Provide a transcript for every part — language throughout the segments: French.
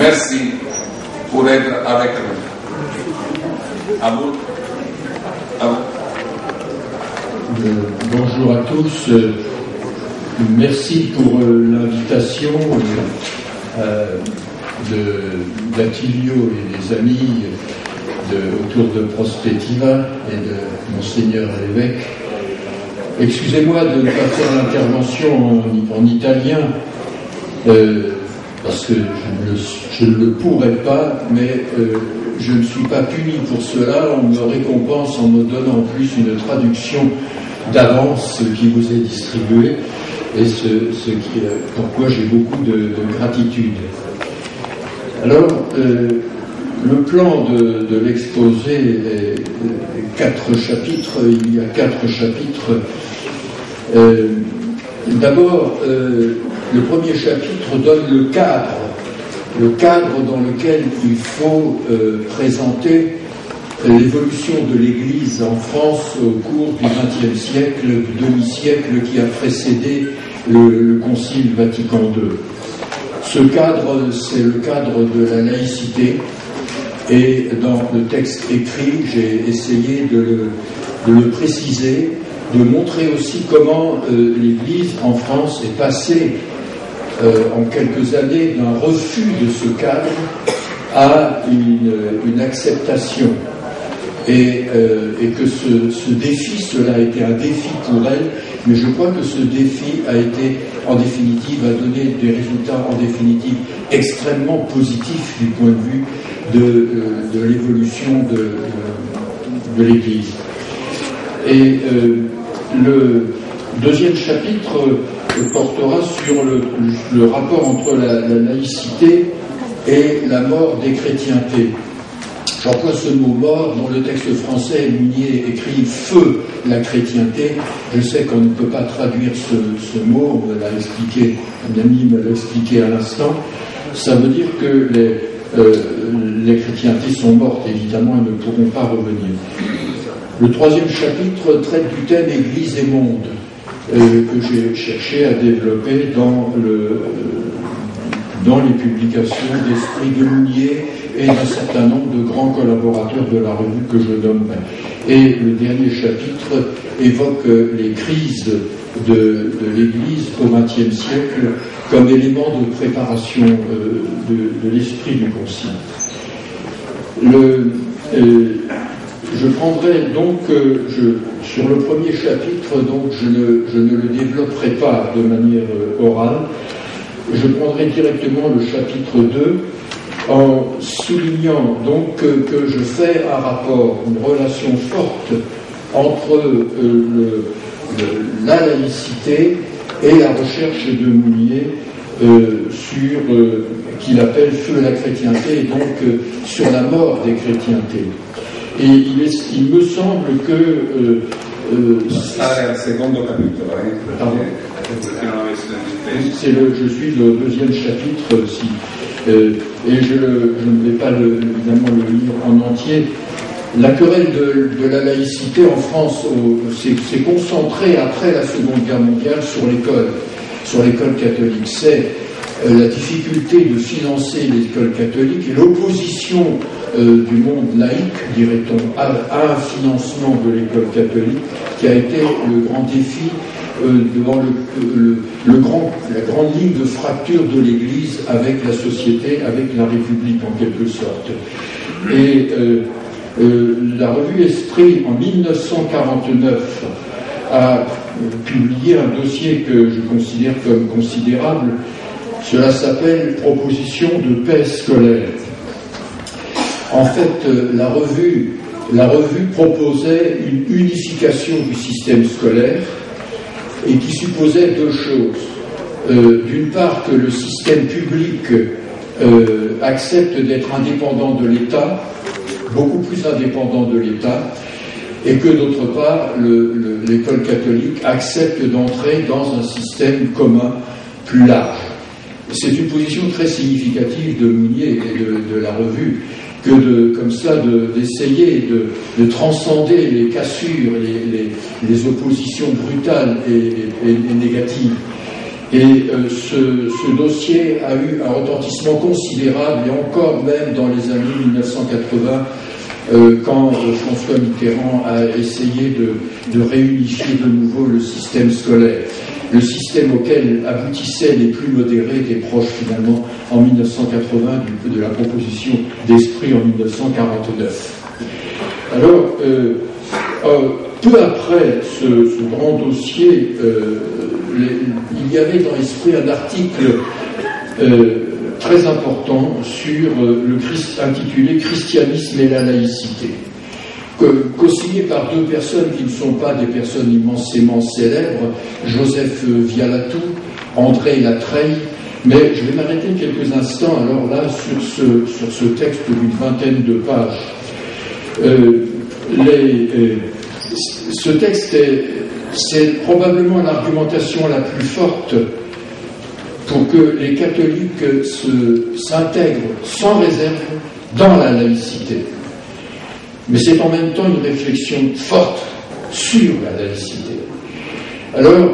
Merci pour être avec nous. À vous. À vous. Bonjour à tous. Merci pour l'invitation d'Attilio et des amis autour de Prospettiva et de Monseigneur l'évêque. Excusez-moi de ne pas faire l'intervention en italien, parce que je ne le pourrais pas, mais je ne suis pas puni pour cela. On me récompense en me donnant en plus une traduction d'avance qui vous est distribuée, et pourquoi j'ai beaucoup de gratitude. Alors, le plan de l'exposé est 4 chapitres. Il y a 4 chapitres. D'abord, le premier chapitre donne le cadre dans lequel il faut présenter l'évolution de l'Église en France au cours du XXe siècle, du demi-siècle qui a précédé le Concile Vatican II. Ce cadre, c'est le cadre de la laïcité, et dans le texte écrit, j'ai essayé de le préciser, de montrer aussi comment l'Église en France est passée en quelques années d'un refus de ce cadre à une acceptation, et que ce défi, cela a été un défi pour elle, mais je crois que ce défi a été, en définitive, a donné des résultats en définitive extrêmement positifs du point de vue de l'évolution de l'Église. Et le deuxième chapitre portera sur le rapport entre la laïcité et la mort des chrétientés. J'emploie ce mot mort. Dans le texte français, Mounier écrit feu la chrétienté. Je sais qu'on ne peut pas traduire ce mot, on me l'a expliqué, un ami me l'a expliqué à l'instant. Ça veut dire que les chrétientés sont mortes, évidemment, et ne pourront pas revenir. Le troisième chapitre traite du thème Église et monde, que j'ai cherché à développer dans les publications d'Esprit de Mounier et d'un certain nombre de grands collaborateurs de la revue que je nommerai. Et le dernier chapitre évoque les crises de l'Église au XXe siècle comme élément de préparation de l'esprit du Concile. Je prendrai donc, sur le premier chapitre, donc je ne le développerai pas de manière orale. Je prendrai directement le chapitre 2 en soulignant donc que je fais un rapport, une relation forte entre la laïcité et la recherche de Mounier sur qu'il appelle feu la chrétienté, et donc sur la mort des chrétientés. Et il me semble que secondo capitolo, je suis le deuxième chapitre, et je ne vais pas évidemment le lire en entier. La querelle de la laïcité en France s'est concentrée après la Seconde Guerre mondiale sur l'école catholique. C'est la difficulté de financer l'école catholique et l'opposition du monde laïque, dirait-on, à un financement de l'école catholique qui a été le grand défi devant la grande ligne de fracture de l'Église avec la société, avec la République en quelque sorte. Et la revue Esprit, en 1949, a publié un dossier que je considère comme considérable. Cela s'appelle « Proposition de paix scolaire ». En fait, la revue proposait une unification du système scolaire et qui supposait deux choses. D'une part, que le système public accepte d'être indépendant de l'État, beaucoup plus indépendant de l'État, et que d'autre part, l'école catholique accepte d'entrer dans un système commun plus large. C'est une position très significative de Mounier et de la revue, que comme ça d'essayer de transcender les cassures, les oppositions brutales et négatives, Et ce dossier a eu un retentissement considérable, et encore même dans les années 1980, quand François Mitterrand a essayé de réunifier de nouveau le système scolaire, le système auquel aboutissaient les plus modérés des proches finalement en 1980 de la proposition d'Esprit en 1949. Alors, peu après ce grand dossier, il y avait dans Esprit un article très important sur intitulé « Christianisme et la laïcité », co-signé par deux personnes qui ne sont pas des personnes immensément célèbres, Joseph Vialatou, André Latreille, mais je vais m'arrêter quelques instants alors là sur ce texte d'une vingtaine de pages. Ce texte c'est probablement l'argumentation la plus forte pour que les catholiques s'intègrent sans réserve dans la laïcité. Mais c'est en même temps une réflexion forte sur la laïcité. Alors,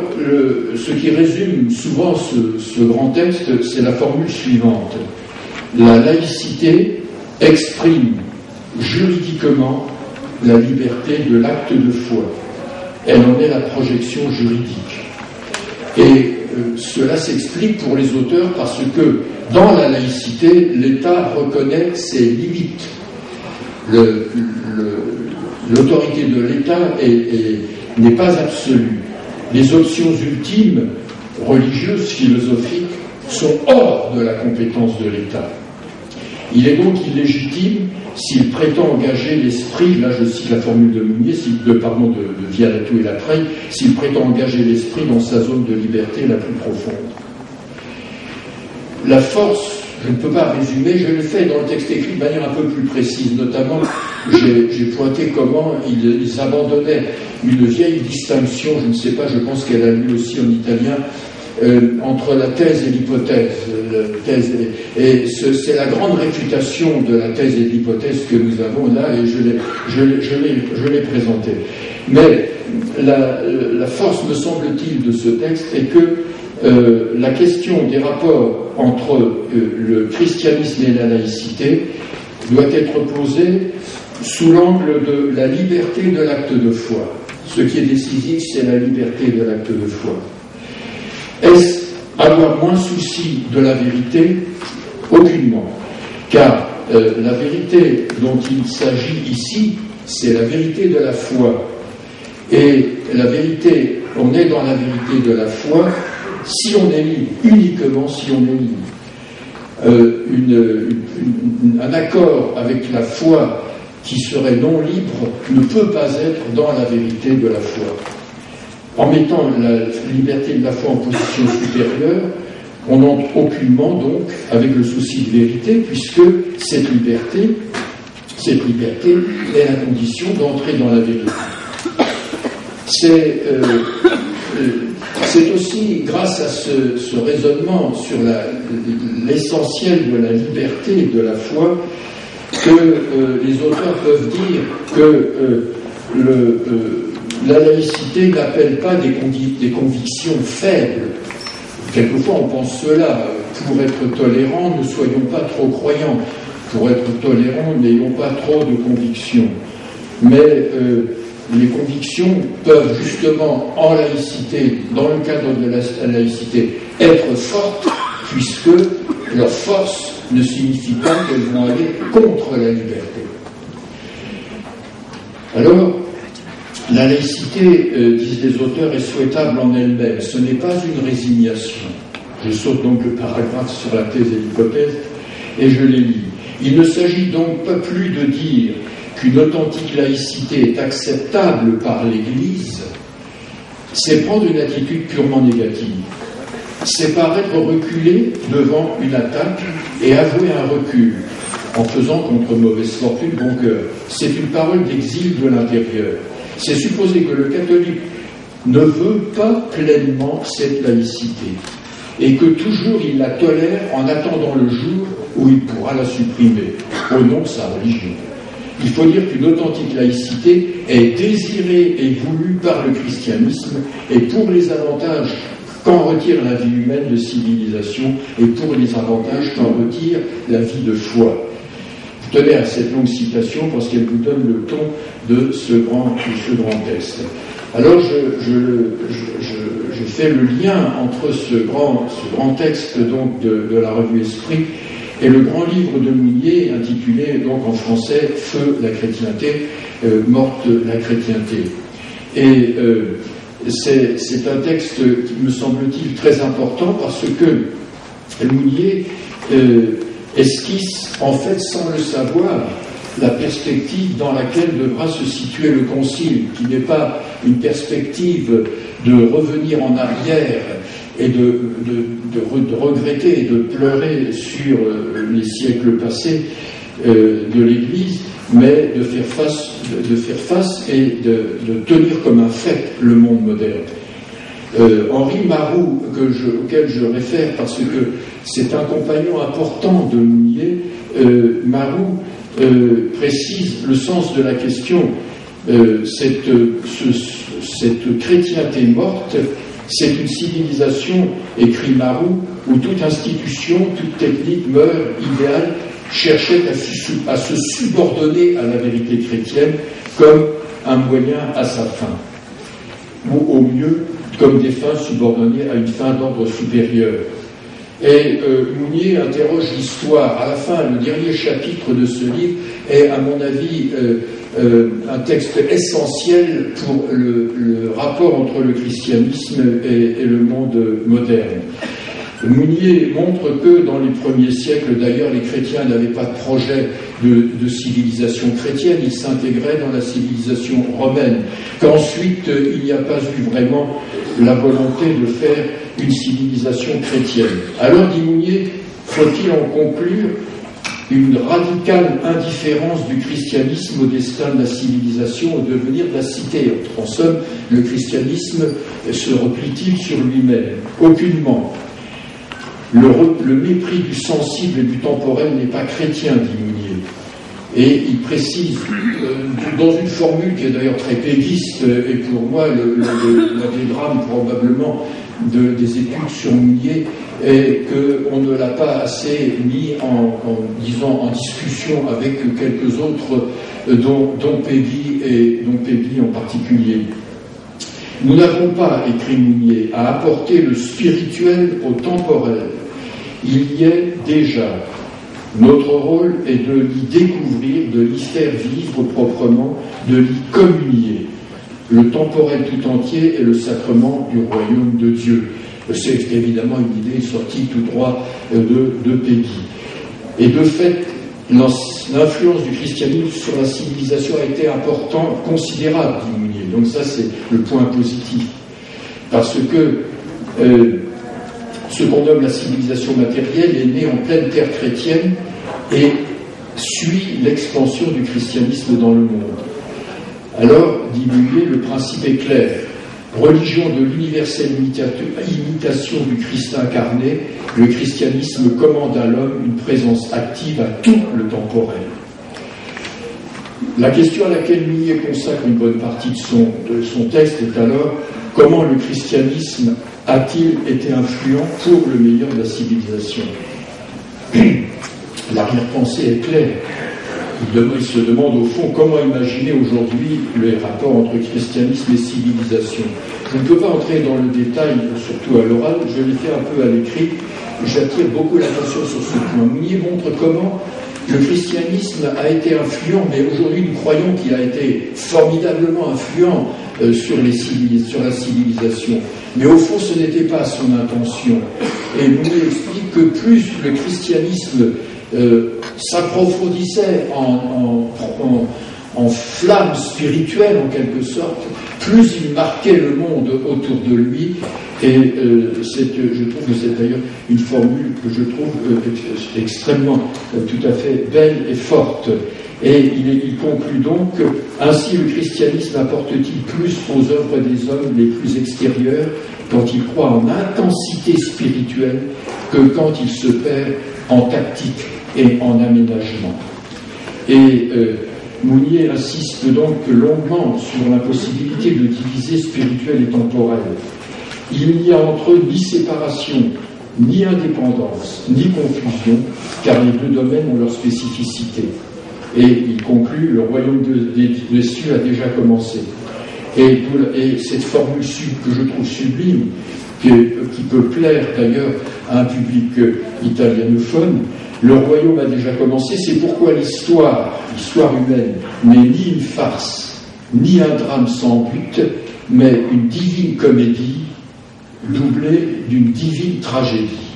ce qui résume souvent ce grand texte, c'est la formule suivante. La laïcité exprime juridiquement la liberté de l'acte de foi. Elle en est la projection juridique. Et cela s'explique pour les auteurs parce que dans la laïcité, l'État reconnaît ses limites. L'autorité de l'État n'est pas absolue. Les options ultimes, religieuses, philosophiques, sont hors de la compétence de l'État. Il est donc illégitime s'il prétend engager l'esprit, là je cite la formule de Mounier, de Vialatou et Latreille, s'il prétend engager l'esprit dans sa zone de liberté la plus profonde. La force, je ne peux pas résumer, je l'ai fait dans le texte écrit de manière un peu plus précise, notamment j'ai pointé comment ils abandonnaient une vieille distinction, je ne sais pas, je pense qu'elle a lieu aussi en italien, entre la thèse et l'hypothèse. Et c'est la grande réfutation de la thèse et de l'hypothèse que nous avons là, et je l'ai présentée. Mais la force, me semble-t-il, de ce texte est que la question des rapports entre le christianisme et la laïcité doit être posée sous l'angle de la liberté de l'acte de foi. Ce qui est décisif, c'est la liberté de l'acte de foi. Est-ce avoir moins souci de la vérité? Aucunement. Car la vérité dont il s'agit ici, c'est la vérité de la foi. Et la vérité, on est dans la vérité de la foi si on est libre, uniquement si on est libre. Un accord avec la foi qui serait non libre ne peut pas être dans la vérité de la foi. En mettant la liberté de la foi en position supérieure, on n'entre aucunement donc avec le souci de vérité, puisque cette liberté est la condition d'entrer dans la vérité. C'est aussi grâce à ce raisonnement sur l'essentiel de la liberté de la foi que les auteurs peuvent dire que la laïcité n'appelle pas des convictions faibles. Quelquefois on pense cela. Pour être tolérant, ne soyons pas trop croyants. Pour être tolérant, n'ayons pas trop de convictions. Mais les convictions peuvent justement, en laïcité, dans le cadre de la laïcité, être fortes, puisque leur force ne signifie pas qu'elles vont aller contre la liberté. Alors, la laïcité, disent les auteurs, est souhaitable en elle-même. Ce n'est pas une résignation. Je saute donc le paragraphe sur la thèse et l'hypothèse, et je les lis. Il ne s'agit donc pas plus de dire qu'une authentique laïcité est acceptable par l'Église, c'est prendre une attitude purement négative. C'est paraître reculer devant une attaque et avouer un recul, en faisant contre mauvaise fortune bon cœur. C'est une parole d'exil de l'intérieur. C'est supposer que le catholique ne veut pas pleinement cette laïcité et que toujours il la tolère en attendant le jour où il pourra la supprimer au nom de sa religion. Il faut dire qu'une authentique laïcité est désirée et voulue par le christianisme et pour les avantages qu'en retire la vie humaine de civilisation et pour les avantages qu'en retire la vie de foi. Je tenais à cette longue citation parce qu'elle vous donne le ton de ce grand texte. Alors je fais le lien entre ce grand texte donc de la revue Esprit et le grand livre de Mounier intitulé donc en français Feu la chrétienté, morte la chrétienté. Et c'est un texte qui me semble-t-il très important parce que Mounier esquisse en fait sans le savoir la perspective dans laquelle devra se situer le Concile, qui n'est pas une perspective de revenir en arrière et de regretter et de pleurer sur les siècles passés de l'Église, mais de faire face et de tenir comme un fait le monde moderne. Henri Marroux, auquel je réfère parce que c'est un compagnon important de Mounier, Marroux précise le sens de la question. Cette chrétienté morte, c'est une civilisation, écrit Marroux, où toute institution, toute technique meurt, idéale, cherchait à se subordonner à la vérité chrétienne comme un moyen à sa fin, ou au mieux comme des fins subordonnées à une fin d'ordre supérieur. Et Mounier interroge l'histoire. À la fin, le dernier chapitre de ce livre est, à mon avis, un texte essentiel pour le rapport entre le christianisme et le monde moderne. Mounier montre que dans les premiers siècles, d'ailleurs, les chrétiens n'avaient pas de projet de civilisation chrétienne, ils s'intégraient dans la civilisation romaine, qu'ensuite il n'y a pas eu vraiment la volonté de faire une civilisation chrétienne. Alors, dit Mounier, faut-il en conclure une radicale indifférence du christianisme au destin de la civilisation, au devenir de la cité? En somme, le christianisme se replie-t-il sur lui-même? Aucunement. Le mépris du sensible et du temporel n'est pas chrétien, dit Mounier. Et il précise, dans une formule qui est d'ailleurs très péguiste, et pour moi l'adédrame probablement des études sur Mounier, est qu'on ne l'a pas assez mis en discussion avec quelques autres, dont Péguy en particulier. Nous n'avons pas, écrit Mounier, à apporter le spirituel au temporel. Il y est déjà. Notre rôle est de l'y découvrir, de l'y faire vivre proprement, de l'y communier. Le temporel tout entier est le sacrement du royaume de Dieu. C'est évidemment une idée sortie tout droit de Péguy. Et de fait, l'influence du christianisme sur la civilisation a été importante, considérable, dit Mounier. Donc ça, c'est le point positif. Parce que ce qu'on nomme la civilisation matérielle est née en pleine terre chrétienne et suit l'expansion du christianisme dans le monde. Alors, dit Mounier, le principe est clair. Religion de l'universelle imitation du Christ incarné, le christianisme commande à l'homme une présence active à tout le temporel. La question à laquelle Mounier consacre une bonne partie de son texte est alors: comment le christianisme a-t-il été influent pour le meilleur de la civilisation? L'arrière-pensée est claire. Il se demande au fond comment imaginer aujourd'hui les rapports entre christianisme et civilisation. Je ne peux pas entrer dans le détail, surtout à l'oral, je l'ai fait un peu à l'écrit. J'attire beaucoup l'attention sur ce point. Mounier montre comment le christianisme a été influent, mais aujourd'hui nous croyons qu'il a été formidablement influent sur la civilisation. Mais au fond, ce n'était pas son intention. Et Mounier explique que plus le christianisme s'approfondissait en flamme spirituelle en quelque sorte, plus il marquait le monde autour de lui. Et je trouve que c'est d'ailleurs une formule que je trouve extrêmement, tout à fait belle et forte. Et il conclut donc que ainsi le christianisme apporte-t-il plus aux œuvres des hommes les plus extérieurs quand il croit en intensité spirituelle que quand il se perd en tactique et en aménagement. Et Mounier insiste donc longuement sur l'impossibilité de diviser spirituel et temporel. Il n'y a entre eux ni séparation, ni indépendance, ni confusion, car les deux domaines ont leur spécificité. Et il conclut, le royaume des cieux a déjà commencé. Et cette formule que je trouve sublime, qui peut plaire d'ailleurs à un public italianophone, le royaume a déjà commencé, c'est pourquoi l'histoire humaine n'est ni une farce, ni un drame sans but, mais une divine comédie doublée d'une divine tragédie.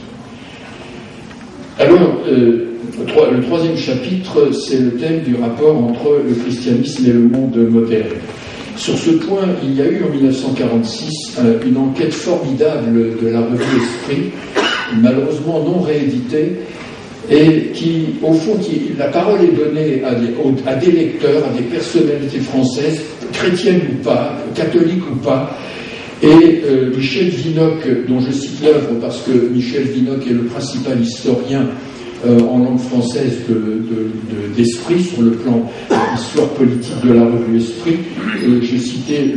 Alors, le troisième chapitre, c'est le thème du rapport entre le christianisme et le monde moderne. Sur ce point, il y a eu en 1946 une enquête formidable de la revue Esprit, malheureusement non rééditée, et qui, au fond, la parole est donnée à des lecteurs, à des personnalités françaises, chrétiennes ou pas, catholiques ou pas. Et Michel Vinocq, dont je cite l'œuvre parce que Michel Vinocq est le principal historien en langue française d'Esprit, sur le plan histoire politique de la revue Esprit, j'ai cité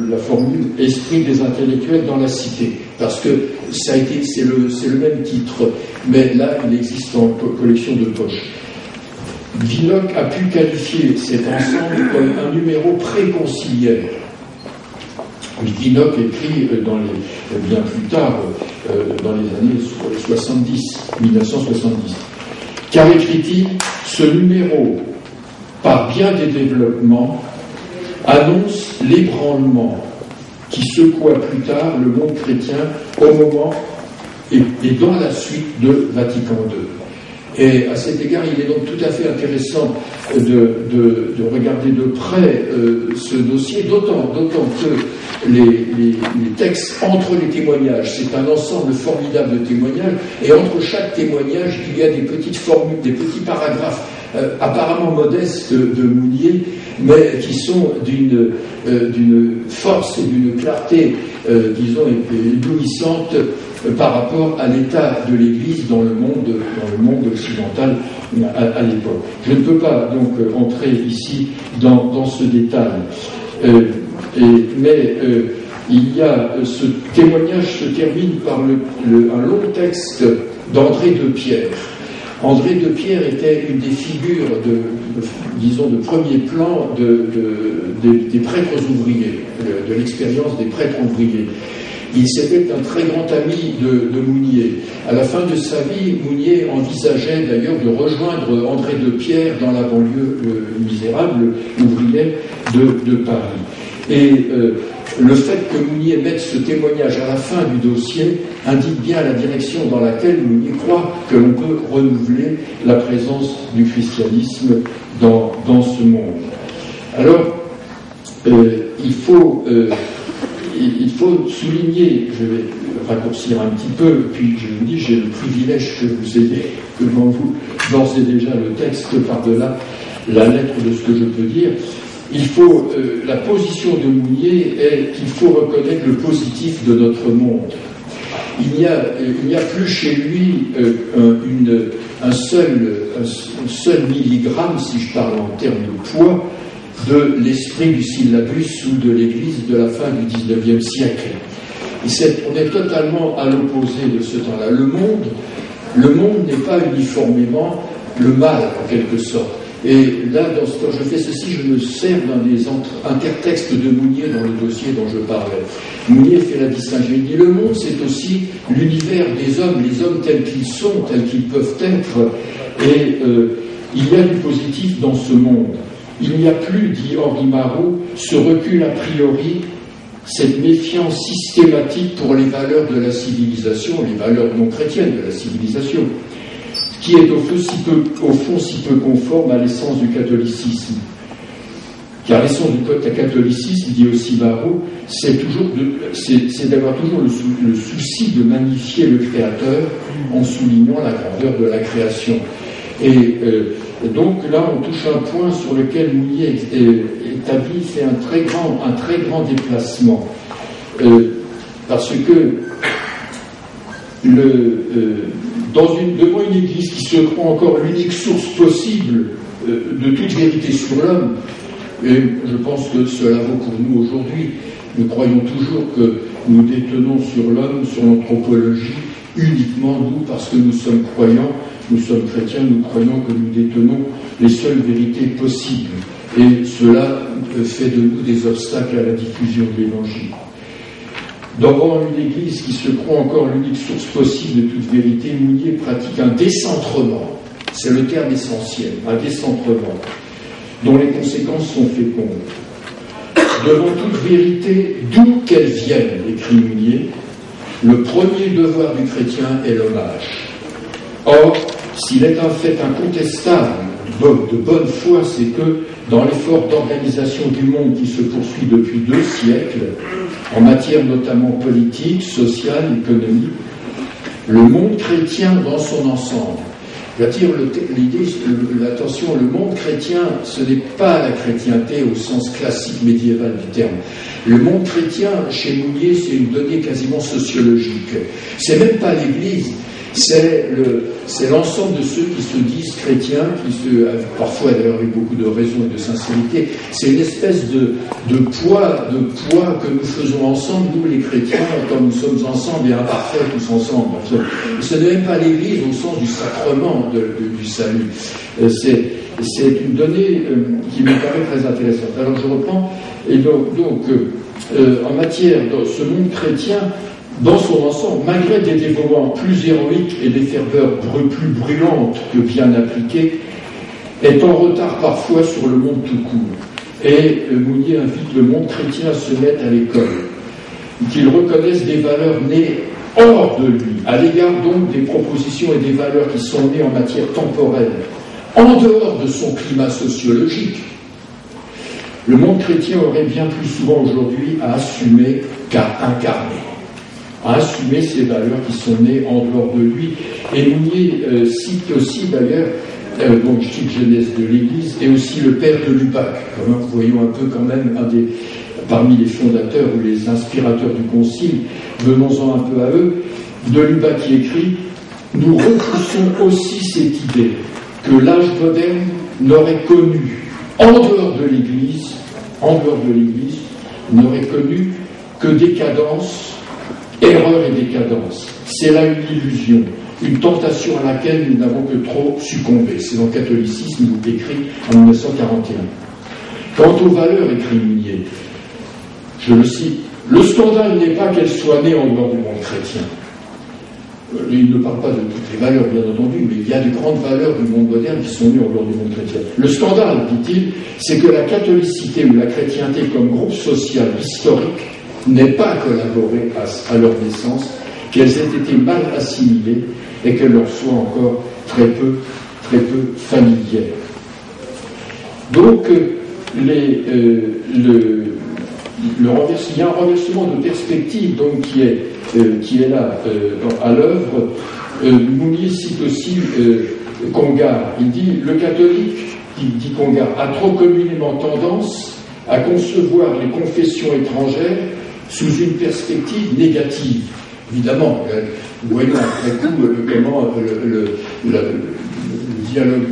la formule « Esprit des intellectuels dans la cité », parce que c'est le même titre, mais là il existe en collection de poche. Vinocq a pu qualifier cet ensemble comme un numéro préconciliaire. Vinocq écrit bien plus tard, dans les années 1970. Car, écrit-il, ce numéro, par bien des développements, annonce l'ébranlement qui secoua plus tard le monde chrétien au moment et dans la suite de Vatican II. Et à cet égard, il est donc tout à fait intéressant de regarder de près ce dossier, d'autant que les textes entre les témoignages, c'est un ensemble formidable de témoignages, et entre chaque témoignage, il y a des petites formules, des petits paragraphes apparemment modestes de Mounier, mais qui sont d'une force et d'une clarté, disons, éblouissante par rapport à l'état de l'Église dans le monde occidental à l'époque. Je ne peux pas donc entrer ici dans ce détail, mais il y a ce témoignage se termine par un long texte d'André de Pierre. André de Pierre était une des figures de premier plan des prêtres ouvriers, de l'expérience des prêtres ouvriers. Il s'était un très grand ami de Mounier. À la fin de sa vie, Mounier envisageait d'ailleurs de rejoindre André de Pierre dans la banlieue misérable ouvrière de Paris. Et le fait que Mounier mette ce témoignage à la fin du dossier indique bien la direction dans laquelle Mounier croit que l'on peut renouveler la présence du christianisme dans ce monde. Alors, il faut souligner, je vais raccourcir un petit peu, puis je vous dis, j'ai le privilège que vous ayez devant vous d'ores et déjà le texte par-delà la lettre de ce que je peux dire. La position de Mounier est qu'il faut reconnaître le positif de notre monde. Il n'y a plus chez lui un seul milligramme, si je parle en termes de poids, de l'esprit du syllabus ou de l'Église de la fin du XIXe siècle. On est totalement à l'opposé de ce temps-là. Le monde n'est pas uniformément le mal, en quelque sorte. Et là, quand je fais ceci, je me sers d'un des intertextes de Mounier dans le dossier dont je parlais. Mounier fait la distinction. Il dit, le monde, c'est aussi l'univers des hommes, les hommes tels qu'ils sont, tels qu'ils peuvent être. Et il y a du positif dans ce monde. Il n'y a plus, dit Henri Marot, ce recul a priori, cette méfiance systématique pour les valeurs de la civilisation, les valeurs non chrétiennes de la civilisation, qui est au fond si peu conforme à l'essence du catholicisme. Car l'essence du catholicisme, dit aussi Marot, c'est d'avoir toujours le souci de magnifier le Créateur en soulignant la grandeur de la création. Et donc là, on touche un point sur lequel Mounier fait un très grand déplacement. Parce que devant une Église qui se croit encore l'unique source possible de toute vérité sur l'homme, et je pense que cela vaut pour nous aujourd'hui, Nous croyons toujours que nous détenons sur l'homme, sur l'anthropologie, uniquement nous, parce que nous sommes croyants, nous sommes chrétiens, nous croyons que nous détenons les seules vérités possibles. Et cela fait de nous des obstacles à la diffusion de l'Évangile. Devant une Église qui se croit encore l'unique source possible de toute vérité, Mounier pratique un décentrement, c'est le terme essentiel, un décentrement, dont les conséquences sont fécondes. Devant toute vérité, d'où qu'elle vienne, écrit Mounier, le premier devoir du chrétien est l'hommage. Or, s'il est un fait incontestable de bonne foi, c'est que dans l'effort d'organisation du monde qui se poursuit depuis 2 siècles, en matière notamment politique, sociale, économique, le monde chrétien dans son ensemble. J'attire l'attention, le monde chrétien, ce n'est pas la chrétienté au sens classique médiéval du terme. Le monde chrétien, chez Mounier, c'est une donnée quasiment sociologique. C'est même pas l'Église, c'est l'ensemble de ceux qui se disent chrétiens, parfois d'ailleurs avec beaucoup de raison et de sincérité. C'est une espèce de poids que nous faisons ensemble, nous les chrétiens, comme nous sommes ensemble et imparfaits tous ensemble. Ce n'est même pas l'Église au sens du sacrement du salut. C'est une donnée qui me paraît très intéressante. Alors je reprends, et donc en matière de ce monde chrétien, dans son ensemble, malgré des dévouements plus héroïques et des ferveurs plus brûlantes que bien appliquées, est en retard parfois sur le monde tout court. Et Mounier invite le monde chrétien à se mettre à l'école, qu'il reconnaisse des valeurs nées hors de lui, à l'égard donc des propositions et des valeurs qui sont nées en matière temporelle, en dehors de son climat sociologique. Le monde chrétien aurait bien plus souvent aujourd'hui à assumer qu'à incarner. À assumer ces valeurs qui sont nées en dehors de lui. Et Mounier cite aussi d'ailleurs, donc je cite Genèse de l'Église, et aussi le père de Lubac, voyons un peu quand même parmi les fondateurs ou les inspirateurs du Concile, venons-en un peu à eux, de Lubac qui écrit « Nous repoussons aussi cette idée que l'âge moderne n'aurait connu, en dehors de l'Église, n'aurait connu que décadence, erreur et décadence. C'est là une illusion, une tentation à laquelle nous n'avons que trop succombé. » C'est dans Catholicisme, écrit en 1941. Quant aux valeurs, écrit Mounier, je le cite, « Le scandale n'est pas qu'elles soient nées en dehors du monde chrétien. » Il ne parle pas de toutes les valeurs, bien entendu, mais il y a de grandes valeurs du monde moderne qui sont nées en dehors du monde chrétien. Le scandale, dit-il, c'est que la catholicité ou la chrétienté comme groupe social historique n'ait pas collaboré à leur naissance, qu'elles aient été mal assimilées et qu'elles leur soient encore très peu familières. Donc, il y a un renversement de perspective donc, qui est là à l'œuvre. Mounier cite aussi Congar. Il dit « Le catholique, dit Congar, a trop communément tendance à concevoir les confessions étrangères sous une perspective négative. » Évidemment, voyons après coup comment le dialogue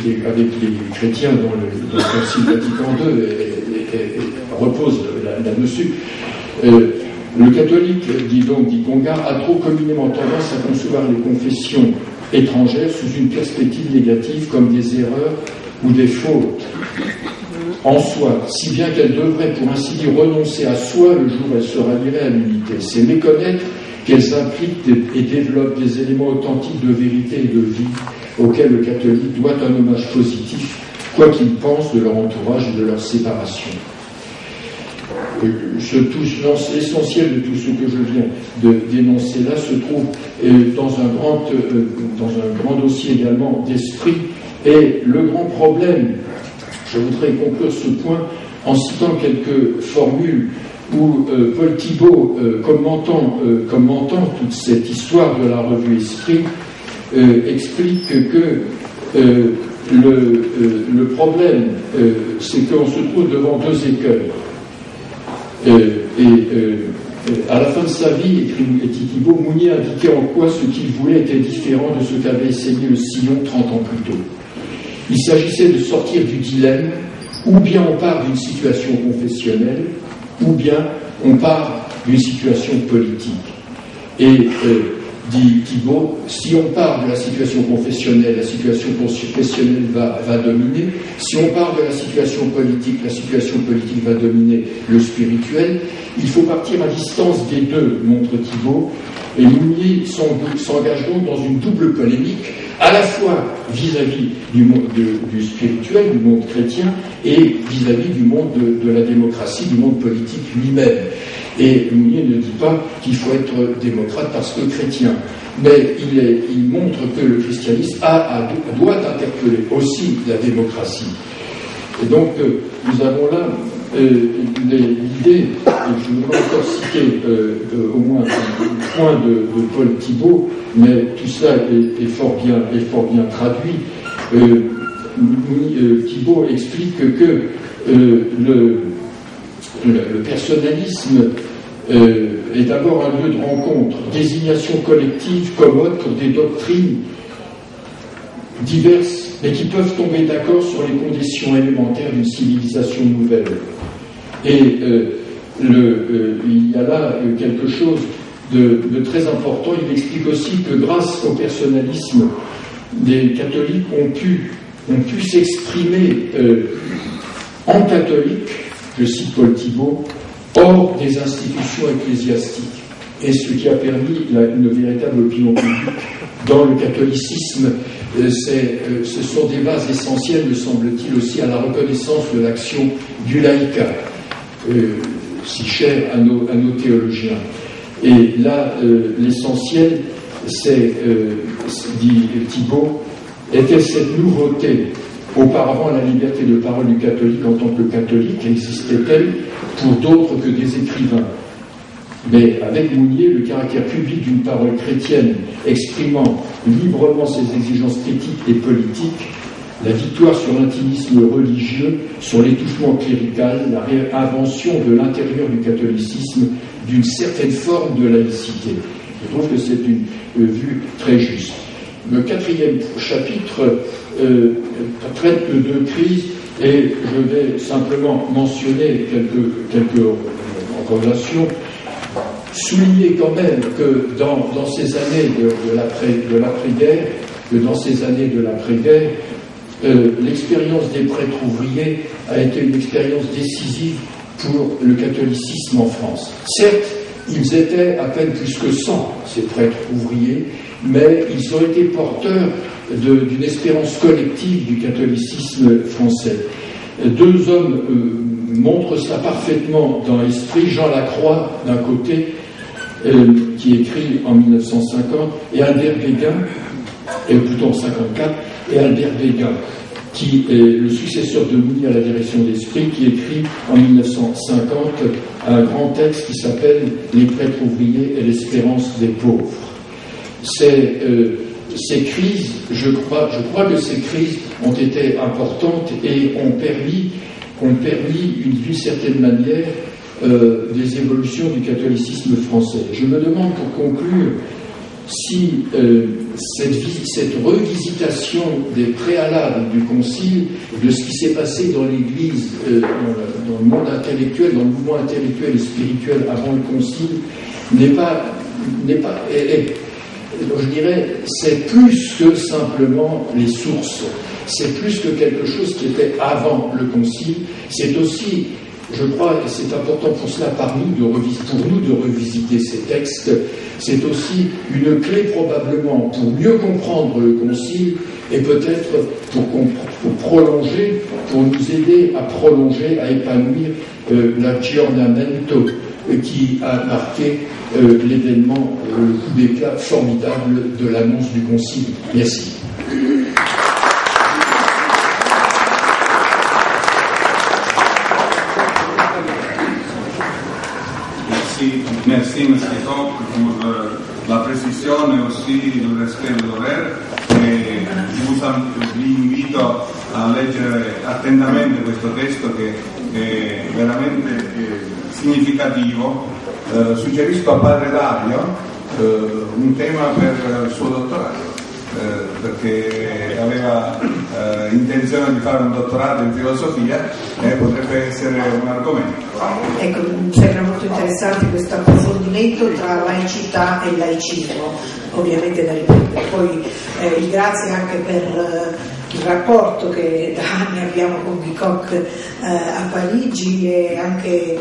avec les chrétiens dans le Concile Vatican II repose là-dessus. Le catholique, dit Congar, a trop communément tendance à concevoir les confessions étrangères sous une perspective négative comme des erreurs ou des fautes en soi, si bien qu'elle devrait, pour ainsi dire, renoncer à soi le jour où elle se rallierait à l'unité. C'est méconnaître qu'elles impliquent et développent des éléments authentiques de vérité et de vie auxquels le catholique doit un hommage positif, quoi qu'il pense de leur entourage et de leur séparation. L'essentiel de tout ce que je viens de dénoncer là se trouve dans un grand dossier également d'esprit. Et le grand problème, je voudrais conclure ce point en citant quelques formules où Paul Thibault, commentant toute cette histoire de la revue Esprit, explique que le problème, c'est qu'on se trouve devant 2 écueils. À la fin de sa vie, écrit Thibault, Mounier indiquait en quoi ce qu'il voulait était différent de ce qu'avait essayé le Sillon 30 ans plus tôt. Il s'agissait de sortir du dilemme, ou bien on part d'une situation confessionnelle, ou bien on part d'une situation politique. Et dit Thibault, si on part de la situation confessionnelle, la situation confessionnelle va dominer. Si on part de la situation politique va dominer le spirituel. Il faut partir à distance des deux, montre Thibault. Et Mounier s'engage donc dans une double polémique, à la fois vis-à-vis du monde du spirituel, du monde chrétien, et vis-à-vis du monde de la démocratie, du monde politique lui-même. Et Mounier ne dit pas qu'il faut être démocrate parce que chrétien, mais il montre que le christianisme doit interpeller aussi la démocratie. Et donc, nous avons là l'idée, et je voudrais encore citer au moins un point de Paul Thibault, mais tout cela est fort bien traduit. Thibault explique que le personnalisme est d'abord un lieu de rencontre, désignation collective commode pour des doctrines diverses, mais qui peuvent tomber d'accord sur les conditions élémentaires d'une civilisation nouvelle. Et il y a là quelque chose de très important. Il explique aussi que grâce au personnalisme, des catholiques ont pu s'exprimer en catholique, je cite Paul Thibault, hors des institutions ecclésiastiques, et ce qui a permis une véritable opinion publique dans le catholicisme. Ce sont des bases essentielles, me semble-t-il, aussi à la reconnaissance de l'action du laïcat, si cher à nos théologiens. Et là, l'essentiel, dit Thibault, était cette nouveauté. Auparavant, la liberté de parole du catholique en tant que catholique existait-elle pour d'autres que des écrivains? Mais avec Mounier, le caractère public d'une parole chrétienne exprimant librement ses exigences critiques et politiques, la victoire sur l'intimisme religieux, sur l'étouffement clérical, la réinvention de l'intérieur du catholicisme d'une certaine forme de laïcité. Je trouve que c'est une vue très juste. Le 4e chapitre traite de deux crises, et je vais simplement mentionner quelques relations. Souligner quand même que dans ces années de l'après-guerre, l'expérience des prêtres ouvriers a été une expérience décisive pour le catholicisme en France. Certes, ils étaient à peine plus que 100, ces prêtres ouvriers, mais ils ont été porteurs d'une espérance collective du catholicisme français. Deux hommes montrent cela parfaitement dans l'esprit. Jean Lacroix, d'un côté, qui écrit en 1950, et Albert Béguin, plutôt en 1954, et Albert Béguin, qui est le successeur de Mounier à la direction d'esprit, qui écrit en 1950 un grand texte qui s'appelle « Les prêtres ouvriers et l'espérance des pauvres ». Ces crises, je crois que ces crises ont été importantes et ont permis d'une certaine manière des évolutions du catholicisme français. Je me demande pour conclure si cette revisitation des préalables du Concile, de ce qui s'est passé dans l'Église, dans le monde intellectuel, dans le mouvement intellectuel et spirituel avant le Concile, n'est pas je dirais, c'est plus que simplement les sources, c'est plus que quelque chose qui était avant le Concile, c'est aussi, je crois, et c'est important pour cela pour nous de revisiter ces textes, c'est aussi une clé probablement pour mieux comprendre le Concile et peut-être pour prolonger, pour nous aider à prolonger, à épanouir l'aggiornamento qui a marqué l'événement, le coup d'éclat formidable de l'annonce du Concile. Merci. Merci, M. Top, pour la précision et aussi le respect de l'horaire. Vi invito a leggere attentamente questo testo che è veramente significativo. Suggerisco a Padre Dario un tema per il suo dottorato, perché aveva intenzione di fare un dottorato in filosofia, potrebbe essere un argomento. Ecco, mi sembra molto interessante questo approfondimento tra laicità e laicismo, ovviamente da ripetere. Poi grazie anche per il rapporto che da anni abbiamo con Bicocq a Parigi, e anche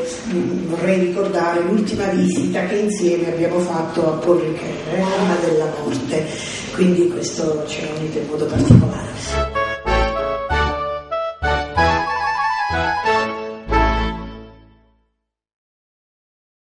vorrei ricordare l'ultima visita che insieme abbiamo fatto a Paul Ricoeur prima della morte, quindi questo ci ha unito in modo particolare.